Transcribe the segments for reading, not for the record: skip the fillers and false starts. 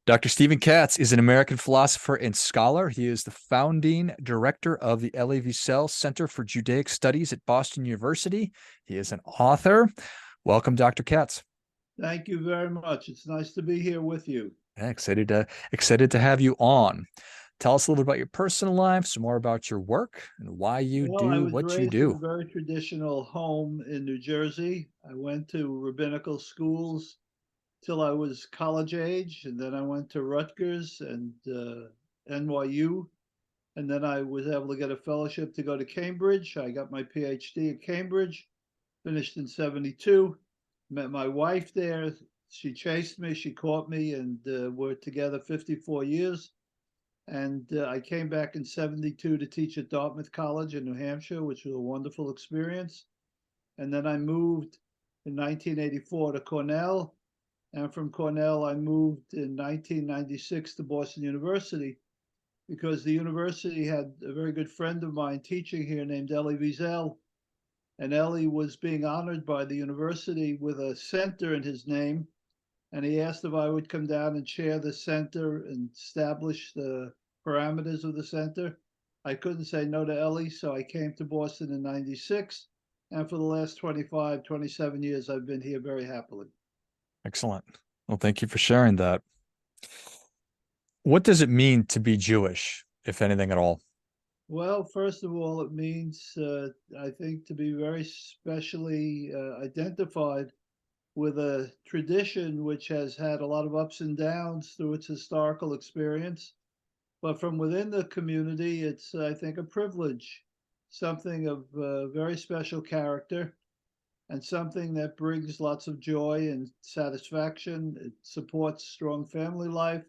Dr. Stephen Katz is an American philosopher and scholar. He is the founding director of the Elie Wiesel Center for Judaic Studies at Boston University. He is an author. Welcome, Dr. Katz. Thank you very much. It's nice to be here with you. Yeah, excited to have you on. Tell us a little bit about your personal life, some more about your work, and why you Well, I do was what you raised in a do. very traditional home in New Jersey. I went to rabbinical schools till I was college age, and then I went to Rutgers and NYU, and then I was able to get a fellowship to go to Cambridge. I got my PhD at Cambridge, finished in 72, met my wife there. She chased me, she caught me, and we're together 54 years. And I came back in 72 to teach at Dartmouth College in New Hampshire, which was a wonderful experience. And then I moved in 1984 to Cornell. And from Cornell, I moved in 1996 to Boston University because the university had a very good friend of mine teaching here named Elie Wiesel. And Elie was being honored by the university with a center in his name. And he asked if I would come down and chair the center and establish the parameters of the center. I couldn't say no to Elie, so I came to Boston in 96. And for the last 25, 27 years, I've been here very happily. Excellent. Well, thank you for sharing that. What does it mean to be Jewish, if anything at all? Well, first of all, it means, I think, to be very specially identified with a tradition which has had a lot of ups and downs through its historical experience. But from within the community, it's, I think, a privilege, something of very special character, and something that brings lots of joy and satisfaction. It supports strong family life.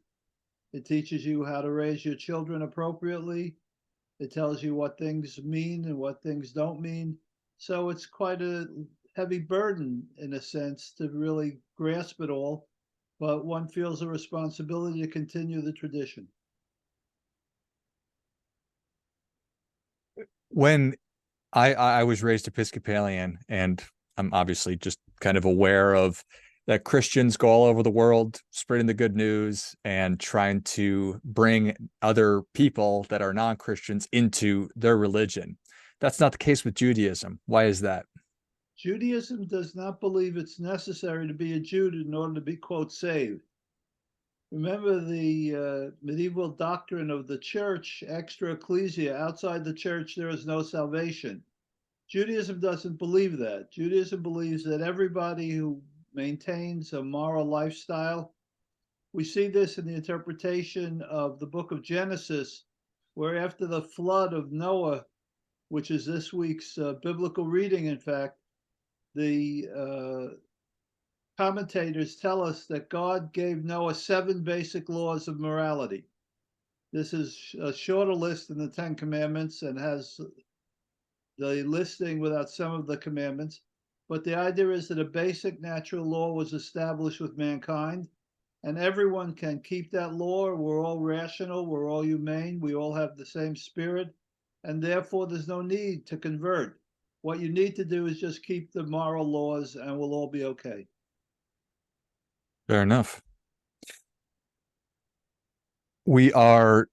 It teaches you how to raise your children appropriately. It tells you what things mean and what things don't mean. So it's quite a heavy burden, in a sense, to really grasp it all. But one feels a responsibility to continue the tradition. When I was raised Episcopalian, and I'm obviously just kind of aware of that Christians go all over the world spreading the good news and trying to bring other people that are non-Christians into their religion. That's not the case with Judaism. Why is that? Judaism does not believe it's necessary to be a Jew in order to be, quote, saved. Remember the medieval doctrine of the church, extra ecclesia, outside the church there is no salvation. Judaism doesn't believe that. Judaism believes that everybody who maintains a moral lifestyle, we see this in the interpretation of the book of Genesis, where after the flood of Noah, which is this week's biblical reading, in fact, the commentators tell us that God gave Noah 7 basic laws of morality. This is a shorter list than the 10 Commandments and has the listing without some of the commandments. But the idea is that a basic natural law was established with mankind, and everyone can keep that law. We're all rational, we're all humane, we all have the same spirit, and therefore there's no need to convert. What you need to do is just keep the moral laws, and we'll all be okay. Fair enough. We are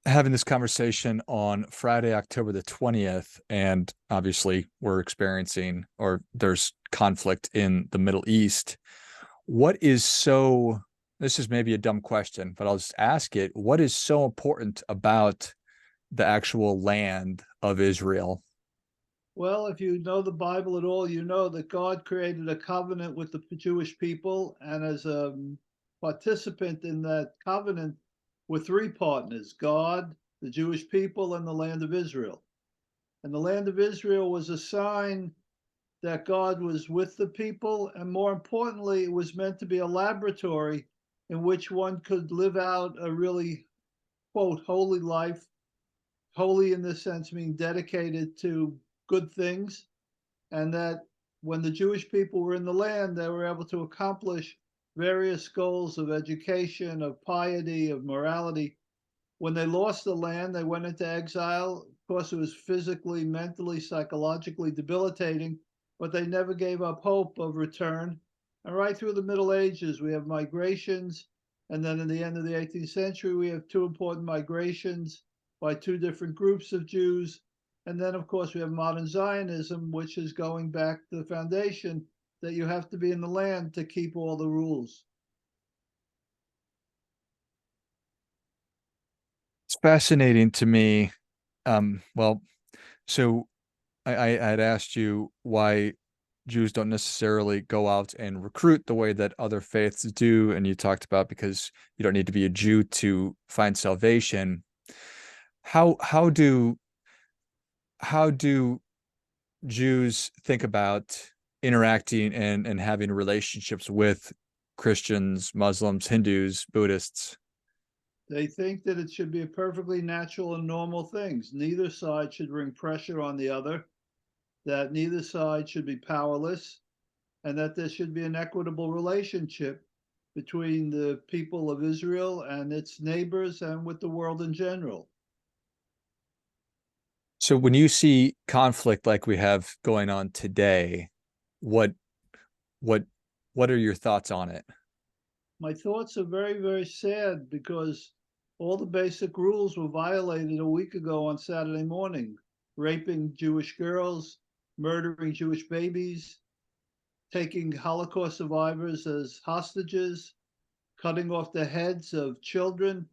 having this conversation on Friday, October the 20th, and obviously we're experiencing, or there's conflict in the Middle East. What is so, this is maybe a dumb question, but I'll just ask it. What is so important about the actual land of Israel? Well, if you know the Bible at all, you know that God created a covenant with the Jewish people, and as a participant in that covenant were 3 partners: God, the Jewish people, and the land of Israel. And the land of Israel was a sign that God was with the people, and more importantly, it was meant to be a laboratory in which one could live out a really, quote, holy life. Holy in this sense meaning dedicated to good things, and that when the Jewish people were in the land, they were able to accomplish various goals of education, of piety, of morality. When they lost the land, they went into exile. Of course, it was physically, mentally, psychologically debilitating, but they never gave up hope of return. And right through the Middle Ages, we have migrations, And then in the end of the 18th century, we have two important migrations by two different groups of Jews. And then, of course, we have modern Zionism, which is going back to the foundation that you have to be in the land to keep all the rules. It's fascinating to me. Well, so I had asked you why Jews don't necessarily go out and recruit the way that other faiths do, and you talked about because you don't need to be a Jew to find salvation. How do Jews think about interacting and having relationships with Christians, Muslims, Hindus, Buddhists? They think that it should be a perfectly natural and normal thing. Neither side should bring pressure on the other, that neither side should be powerless, and that there should be an equitable relationship between the people of Israel and its neighbors and with the world in general. So when you see conflict like we have going on today, what what what are your thoughts on it? My thoughts are very, very sad because all the basic rules were violated a week ago on Saturday morning. Raping Jewish girls, murdering Jewish babies, taking Holocaust survivors as hostages, cutting off the heads of children.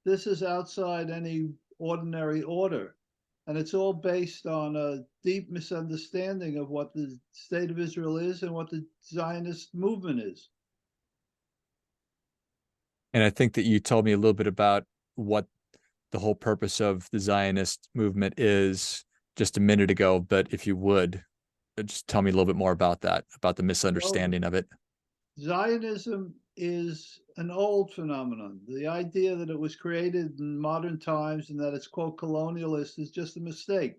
This is outside any ordinary order. And it's all based on a deep misunderstanding of what the state of Israel is and what the Zionist movement is. And I think that you told me a little bit about what the whole purpose of the Zionist movement is just a minute ago, but if you would, just tell me a little bit more about that, about the misunderstanding of it. Zionism is an old phenomenon. The idea that it was created in modern times and that it's, quote, colonialist is just a mistake.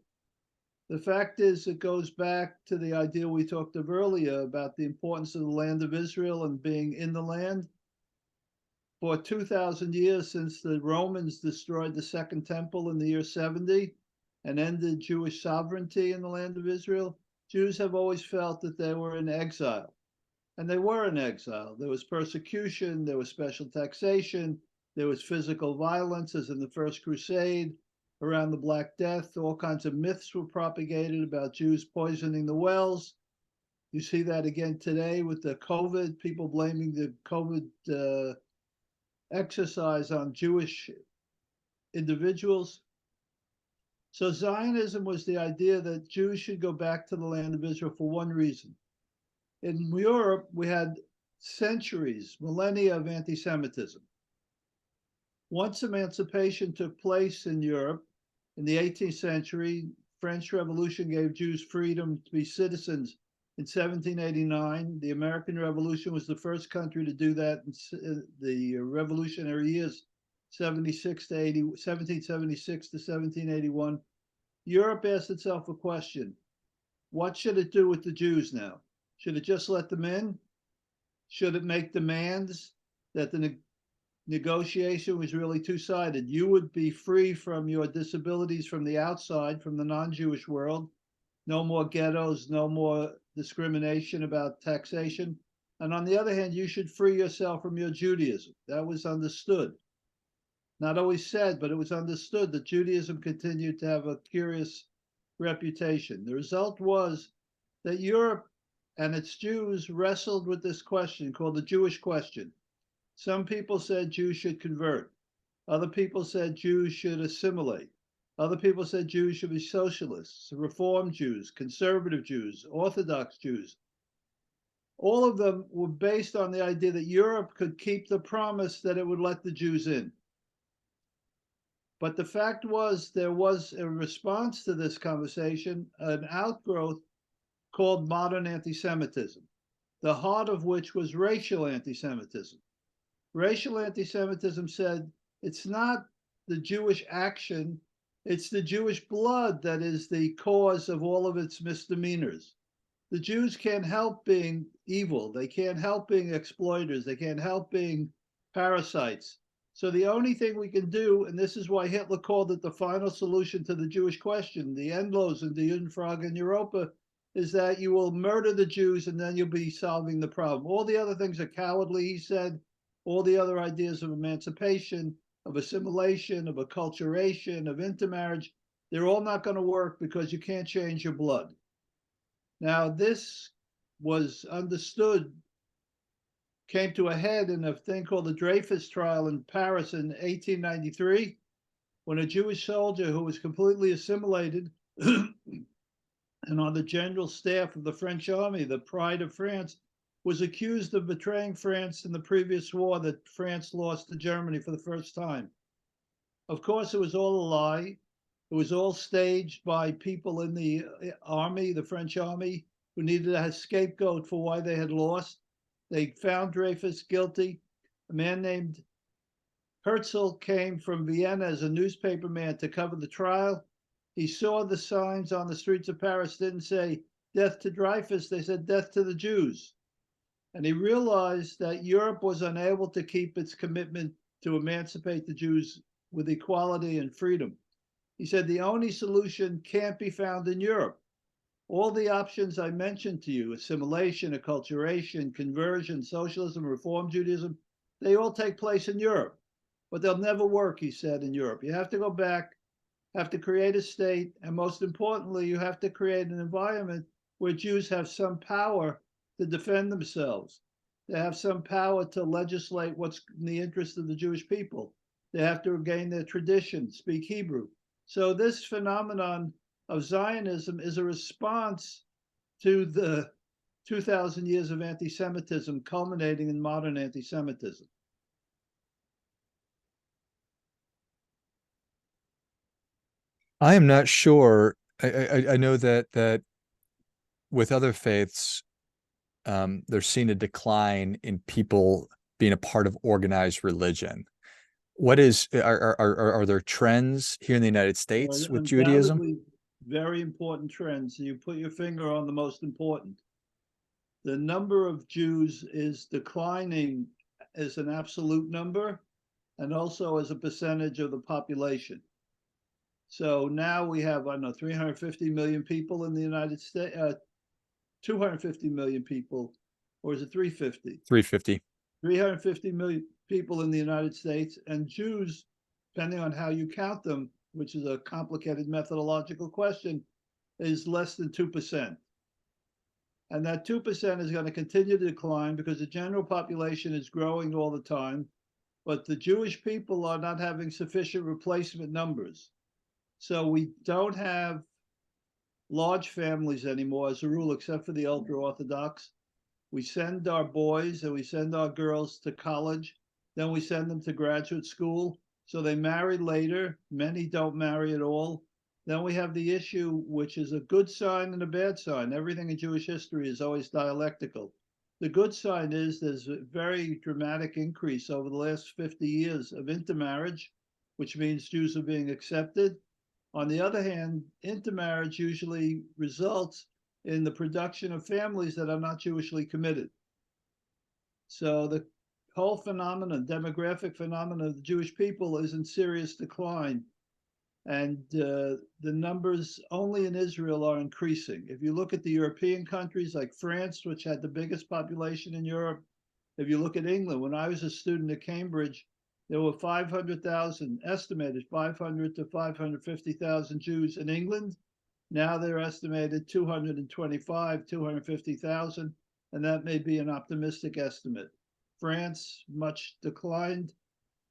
The fact is, it goes back to the idea we talked of earlier about the importance of the land of Israel and being in the land. For 2,000 years, since the Romans destroyed the Second Temple in the year 70 and ended Jewish sovereignty in the land of Israel, Jews have always felt that they were in exile. And they were in exile. There was persecution, there was special taxation, there was physical violence, as in the First Crusade, around the Black Death. All kinds of myths were propagated about Jews poisoning the wells. You see that again today with the COVID, people blaming the COVID exercise on Jewish individuals. So Zionism was the idea that Jews should go back to the land of Israel for one reason. In Europe, we had centuries, millennia of anti-Semitism. Once emancipation took place in Europe in the 18th century, French Revolution gave Jews freedom to be citizens in 1789. The American Revolution was the first country to do that in the Revolutionary years, 1776 to 1781. Europe asked itself a question: what should it do with the Jews now? Should it just let them in? Should it make demands that the negotiation was really two-sided? You would be free from your disabilities from the outside, from the non-Jewish world. No more ghettos, no more discrimination about taxation. And on the other hand, you should free yourself from your Judaism. That was understood. Not always said, but it was understood that Judaism continued to have a curious reputation. The result was that Europe and its Jews wrestled with this question called the Jewish question. Some people said Jews should convert. Other people said Jews should assimilate. Other people said Jews should be socialists, Reform Jews, conservative Jews, Orthodox Jews. All of them were based on the idea that Europe could keep the promise that it would let the Jews in. But the fact was, there was a response to this conversation, an outgrowth called modern anti-Semitism, the heart of which was racial anti-Semitism. Racial anti-Semitism said it's not the Jewish action, it's the Jewish blood that is the cause of all of its misdemeanors. The Jews can't help being evil. They can't help being exploiters. They can't help being parasites. So the only thing we can do, and this is why Hitler called it the final solution to the Jewish question, the Endlosen, the Judenfrage in Europa, is that you will murder the Jews and then you'll be solving the problem. All the other things are cowardly, he said. all the other ideas of emancipation, of assimilation, of acculturation, of intermarriage, they're all not going to work because you can't change your blood. Now, this was understood, came to a head in a thing called the Dreyfus trial in Paris in 1893, when a Jewish soldier who was completely assimilated and on the general staff of the French army, the pride of France, was accused of betraying France in the previous war that France lost to Germany for the first time. Of course, it was all a lie. It was all staged by people in the army, the French army, who needed a scapegoat for why they had lost. They found Dreyfus guilty. A man named Herzl came from Vienna as a newspaperman to cover the trial. He saw the signs on the streets of Paris didn't say death to Dreyfus, they said death to the Jews. And he realized that Europe was unable to keep its commitment to emancipate the Jews with equality and freedom. He said the only solution can't be found in Europe. All the options I mentioned to you, assimilation, acculturation, conversion, socialism, reform Judaism, they all take place in Europe. But they'll never work, he said, in Europe. You have to go back, have to create a state, and most importantly, you have to create an environment where Jews have some power to defend themselves. They have some power to legislate what's in the interest of the Jewish people. They have to regain their tradition, speak Hebrew. So this phenomenon of Zionism is a response to the 2,000 years of anti-Semitism culminating in modern anti-Semitism. I am not sure. I know that with other faiths, they're seeing a decline in people being a part of organized religion. What is are there trends here in the United States with Judaism? Undoubtedly, very important trends. You put your finger on the most important. The number of Jews is declining as an absolute number and also as a percentage of the population. So now we have, I don't know, 350 million people in the United States, 250 million people, or is it 350? 350. 350 million people in the United States, and Jews, depending on how you count them, which is a complicated methodological question, is less than 2%. And that 2% is going to continue to decline because the general population is growing all the time, but the Jewish people are not having sufficient replacement numbers. So we don't have large families anymore as a rule, except for the ultra-Orthodox. We send our boys and we send our girls to college, then we send them to graduate school. So they marry later. Many don't marry at all. Then we have the issue, which is a good sign and a bad sign. Everything in Jewish history is always dialectical. The good sign is there's a very dramatic increase over the last 50 years of intermarriage, which means Jews are being accepted. On the other hand, intermarriage usually results in the production of families that are not Jewishly committed. So the whole phenomenon, demographic phenomenon of the Jewish people is in serious decline. And the numbers only in Israel are increasing. If you look at the European countries like France, which had the biggest population in Europe, if you look at England, when I was a student at Cambridge, there were 500,000, estimated 500 to 550,000 Jews in England. Now they're estimated 225, 250,000, and that may be an optimistic estimate. France, much declined.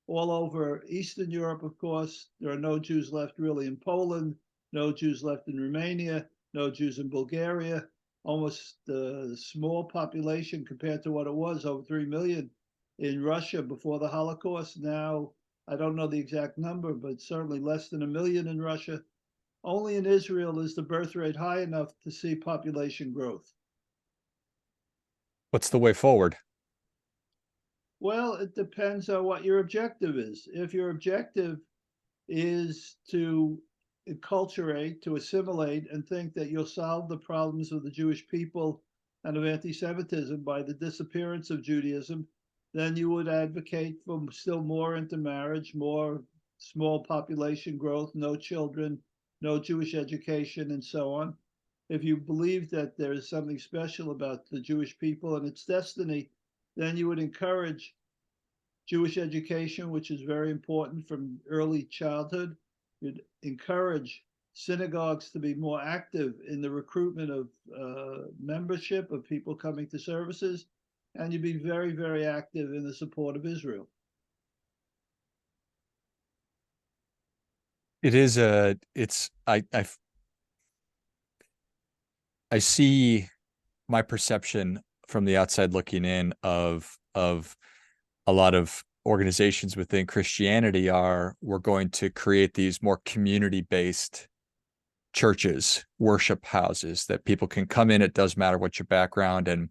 All over Eastern Europe, of course, there are no Jews left really in Poland, no Jews left in Romania, no Jews in Bulgaria, almost a small population compared to what it was, over 3 million in Russia before the Holocaust. Now, I don't know the exact number, but certainly less than 1 million in Russia. Only in Israel is the birth rate high enough to see population growth. What's the way forward? Well, it depends on what your objective is. If your objective is to acculturate, to assimilate, and think that you'll solve the problems of the Jewish people and of anti-Semitism by the disappearance of Judaism, then you would advocate for still more intermarriage, more small population growth, no children, no Jewish education, and so on. If you believe that there is something special about the Jewish people and its destiny, then you would encourage Jewish education, which is very important from early childhood. You'd encourage synagogues to be more active in the recruitment of membership of people coming to services, and you'd be very, very active in the support of Israel. It is I see my perception from the outside looking in of a lot of organizations within Christianity we're going to create these more community-based churches, worship houses that people can come in. It doesn't matter what your background, and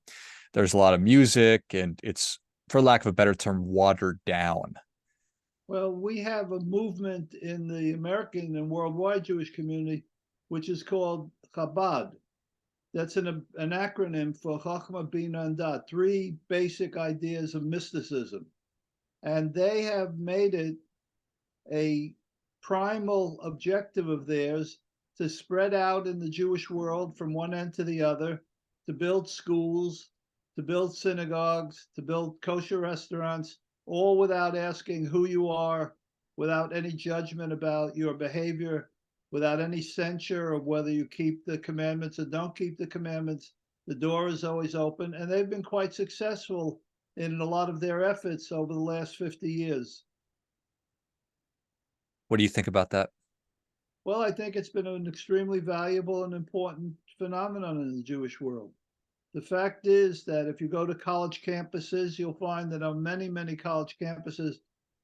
there's a lot of music, and it's, for lack of a better term, watered down. Well, we have a movement in the American and worldwide Jewish community, which is called Chabad. That's an acronym for Chachma, Bina, and Dat, three basic ideas of mysticism. And they have made it a primal objective of theirs to spread out in the Jewish world from one end to the other, to build schools, to build synagogues, to build kosher restaurants, all without asking who you are, without any judgment about your behavior, without any censure of whether you keep the commandments or don't keep the commandments. The door is always open, and they've been quite successful in a lot of their efforts over the last 50 years. What do you think about that? Well, I think it's been an extremely valuable and important phenomenon in the Jewish world. The fact is that if you go to college campuses, you'll find that on many, many college campuses,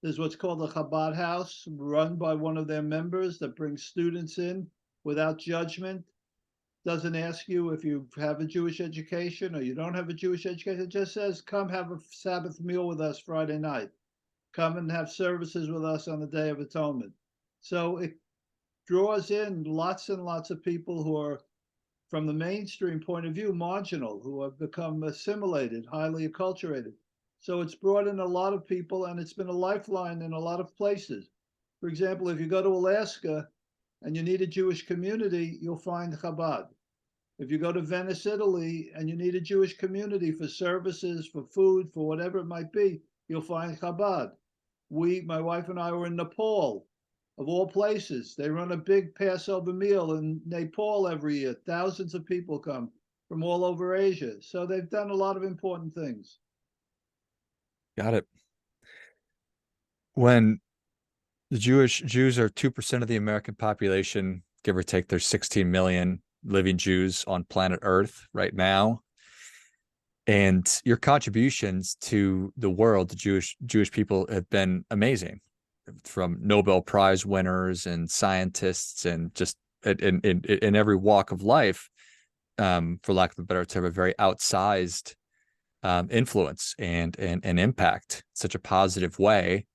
there's what's called a Chabad house run by one of their members that brings students in without judgment, doesn't ask you if you have a Jewish education or you don't have a Jewish education. It just says, come have a Sabbath meal with us Friday night. Come and have services with us on the Day of Atonement. So it draws in lots and lots of people who are, from the mainstream point of view, marginal, who have become assimilated, highly acculturated. So it's brought in a lot of people, and it's been a lifeline in a lot of places. For example, if you go to Alaska and you need a Jewish community, you'll find Chabad. If you go to Venice, Italy, and you need a Jewish community for services, for food, for whatever it might be, you'll find Chabad. My wife and I were in Nepal, of all places. They run a big Passover meal in Nepal every year. Thousands of people come from all over Asia. So they've done a lot of important things. Got it. When the Jews are 2% of the American population, give or take, there's 16 million living Jews on planet Earth right now. And your contributions to the world, the Jewish people, have been amazing, from Nobel Prize winners and scientists, and just in every walk of life, for lack of a better term, a very outsized influence and impact, such a positive way.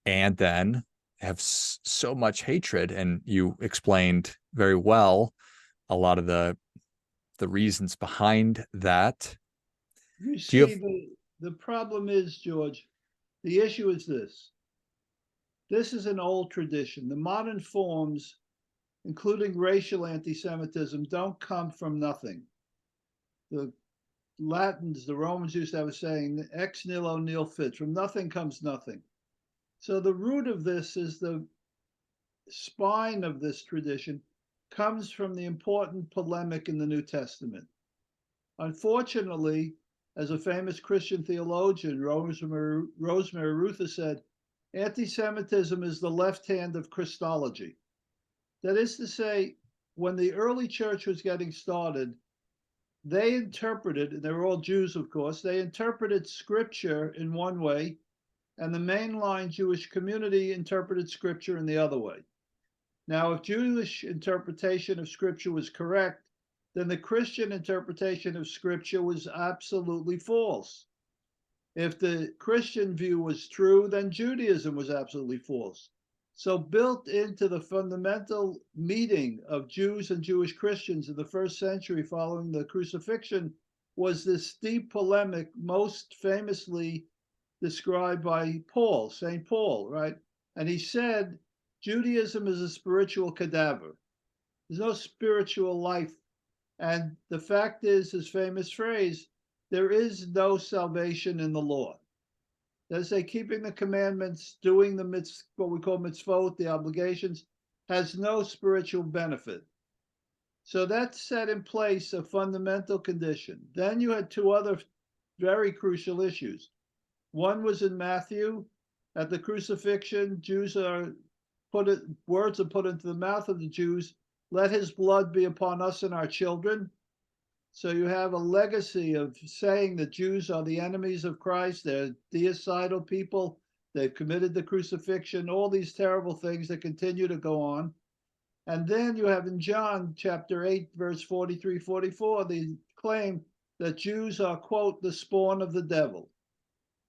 And then have so much hatred, and you explained very well a lot of the reasons behind that. You see, the problem is, George, the issue is this. This is an old tradition. The modern forms, including racial anti-Semitism, don't come from nothing. The Latins, the Romans used to have a saying, ex nihilo nihil fit, from nothing comes nothing. So the root of this is the spine of this tradition comes from the important polemic in the New Testament. Unfortunately, as a famous Christian theologian, Rosemary Ruther, said, anti-Semitism is the left hand of Christology. That is to say, when the early church was getting started, they interpreted, and they were all Jews, of course, they interpreted scripture in one way, and the mainline Jewish community interpreted scripture in the other way. Now, if Jewish interpretation of scripture was correct, then the Christian interpretation of scripture was absolutely false. If the Christian view was true, then Judaism was absolutely false. So built into the fundamental meeting of Jews and Jewish Christians in the first century following the crucifixion was this deep polemic, most famously described by Paul, St. Paul, right? And he said, Judaism is a spiritual cadaver. There's no spiritual life. And the fact is, his famous phrase, there is no salvation in the law. They say keeping the commandments, doing the what we call mitzvot, the obligations, has no spiritual benefit. So that set in place a fundamental condition. Then you had two other very crucial issues. One was in Matthew. At the crucifixion, words are put into the mouth of the Jews, let his blood be upon us and our children. So you have a legacy of saying that Jews are the enemies of Christ. They're deicidal people. They've committed the crucifixion, all these terrible things that continue to go on. And then you have in John chapter 8, verse 43, 44, the claim that Jews are, quote, the spawn of the devil,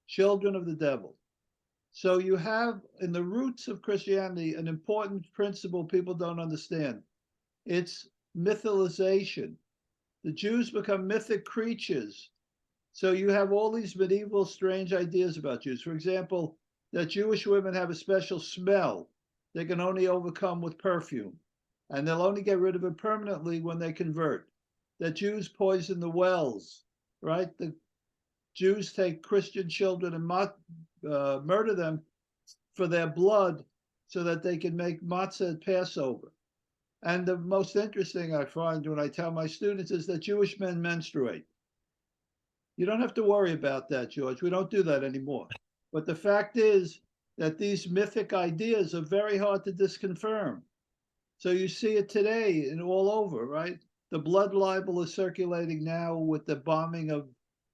children of the devil. So you have in the roots of Christianity an important principle people don't understand. It's mythalization. The Jews become mythic creatures. So you have all these medieval strange ideas about Jews. For example, that Jewish women have a special smell they can only overcome with perfume, and they'll only get rid of it permanently when they convert. That Jews poison the wells, right? The Jews take Christian children and murder them for their blood so that they can make matzah at Passover. And the most interesting I find when I tell my students is that Jewish men menstruate. You don't have to worry about that, George. We don't do that anymore. But the fact is that these mythic ideas are very hard to disconfirm. So you see it today and all over, right? The blood libel is circulating now with the bombing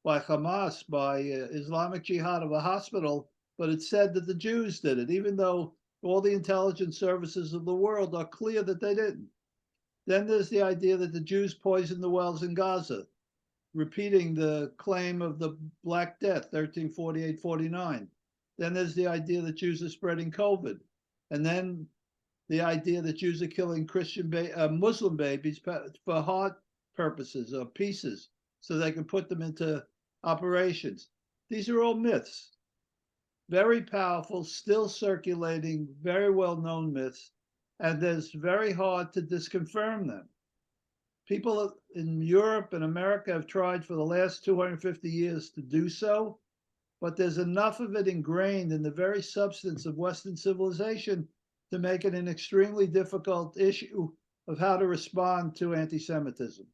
by Hamas, by Islamic Jihad of a hospital, but it's said that the Jews did it, even though all the intelligence services of the world are clear that they didn't. Then there's the idea that the Jews poisoned the wells in Gaza, repeating the claim of the Black Death, 1348-49. Then there's the idea that Jews are spreading COVID. And then the idea that Jews are killing Muslim babies for heart purposes or pieces so they can put them into operations. These are all myths. Very powerful, still circulating, very well-known myths, and it's very hard to disconfirm them. People in Europe and America have tried for the last 250 years to do so, but there's enough of it ingrained in the very substance of Western civilization to make it an extremely difficult issue of how to respond to anti-Semitism.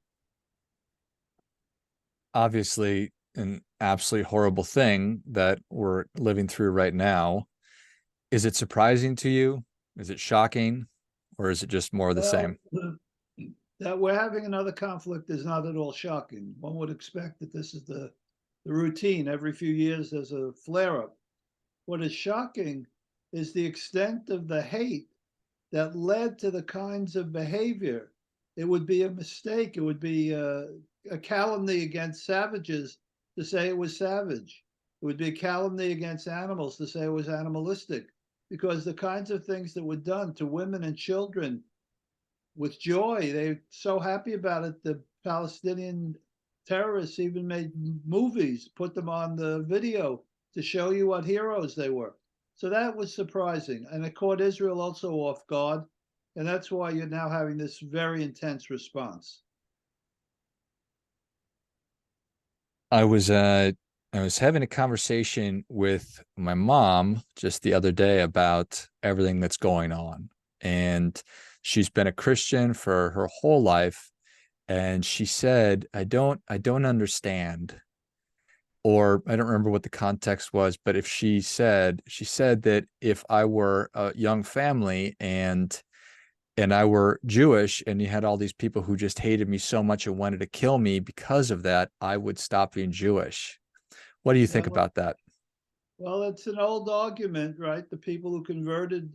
Obviously, an absolutely horrible thing that we're living through right now. Is it surprising to you? Is it shocking? Or is it just more of the same? That we're having another conflict is not at all shocking. One would expect that this is the routine. Every few years there's a flare-up. What is shocking is the extent of the hate that led to the kinds of behavior. It would be a mistake. It would be a calumny against savages to say it was savage. It would be a calumny against animals to say it was animalistic, because the kinds of things that were done to women and children with joy, they're so happy about it. The Palestinian terrorists even made movies, put them on the video to show you what heroes they were. So that was surprising. And it caught Israel also off guard. And that's why you're now having this very intense response. I was having a conversation with my mom just the other day about everything that's going on. And she's been a Christian for her whole life. And she said, I don't understand. Or I don't remember what the context was, but if she said that if I were a young family and I were Jewish and you had all these people who just hated me so much and wanted to kill me because of that, I would stop being Jewish. What do you think about that? Well, it's an old argument, right? The people who converted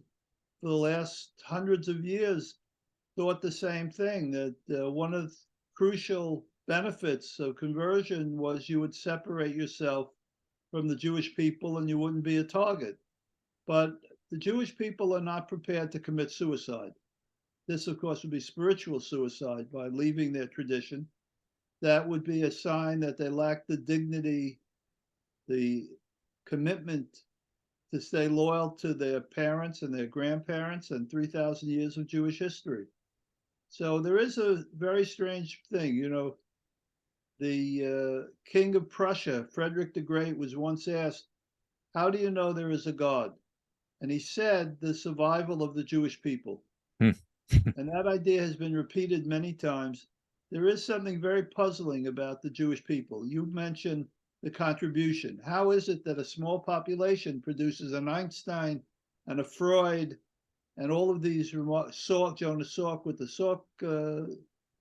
for the last hundreds of years thought the same thing, that one of the crucial benefits of conversion was you would separate yourself from the Jewish people and you wouldn't be a target. But the Jewish people are not prepared to commit suicide. This, of course, would be spiritual suicide by leaving their tradition. That would be a sign that they lack the dignity, the commitment to stay loyal to their parents and their grandparents and 3,000 years of Jewish history. So there is a very strange thing. You know, the king of Prussia, Frederick the Great, was once asked, How do you know there is a God? And he said, the survival of the Jewish people. Hmm. And that idea has been repeated many times. There is something very puzzling about the Jewish people. You mentioned the contribution. How is it that a small population produces an Einstein and a Freud and all of these Salk, Jonas Salk with the Salk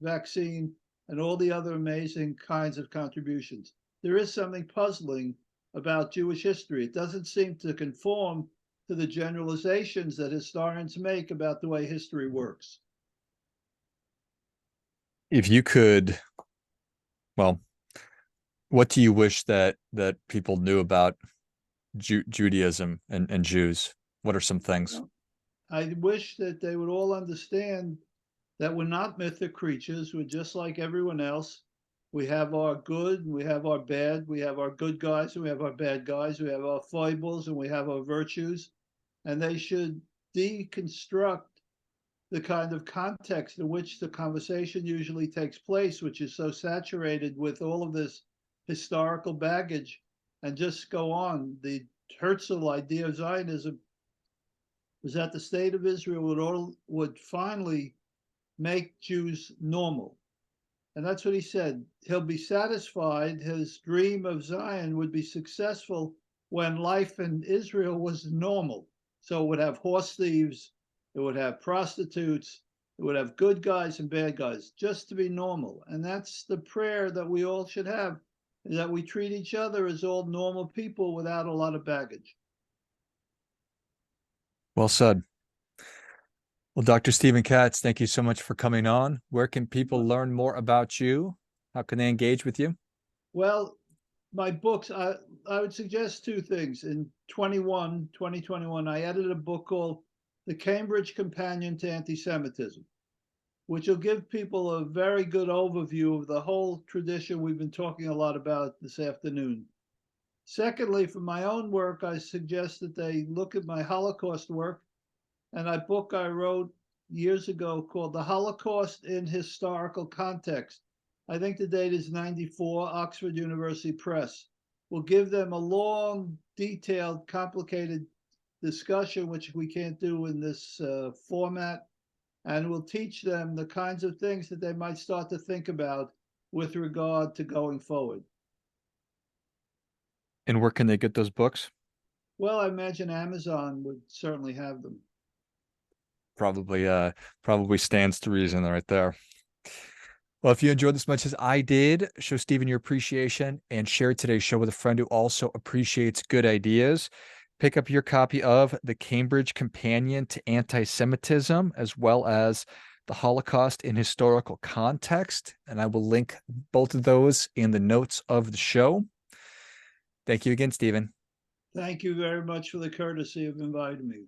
vaccine, and all the other amazing kinds of contributions? There is something puzzling about Jewish history. It doesn't seem to conform to the generalizations that historians make about the way history works. If you could, well, what do you wish that people knew about Judaism and Jews? What are some things? I wish that they would all understand that we're not mythic creatures. We're just like everyone else. We have our good and we have our bad. We have our good guys and we have our bad guys. We have our foibles and we have our virtues. And they should deconstruct the kind of context in which the conversation usually takes place, which is so saturated with all of this historical baggage, and just go on. The Herzl idea of Zionism was that the state of Israel would finally make Jews normal. And that's what he said. He'll be satisfied. His dream of Zion would be successful when life in Israel was normal. So it would have horse thieves, it would have prostitutes, it would have good guys and bad guys, just to be normal. And that's the prayer that we all should have, is that we treat each other as all normal people without a lot of baggage. Well said. Well, Dr. Stephen Katz, thank you so much for coming on. Where can people learn more about you? How can they engage with you? Well, my books, I would suggest two things. In 2021, I edited a book called The Cambridge Companion to Antisemitism, which will give people a very good overview of the whole tradition we've been talking a lot about this afternoon. Secondly, for my own work, I suggest that they look at my Holocaust work and a book I wrote years ago called The Holocaust in Historical Context. I think the date is 94, Oxford University Press. Will give them a long, detailed, complicated discussion, which we can't do in this format, and will teach them the kinds of things that they might start to think about with regard to going forward. And where can they get those books? Well, I imagine Amazon would certainly have them. Probably stands to reason right there. Well, if you enjoyed this much as I did, show Stephen your appreciation and share today's show with a friend who also appreciates good ideas. Pick up your copy of The Cambridge Companion to Antisemitism, as well as The Holocaust in Historical Context. And I will link both of those in the notes of the show. Thank you again, Stephen. Thank you very much for the courtesy of inviting me.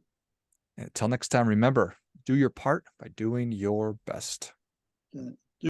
Until next time, remember, do your part by doing your best.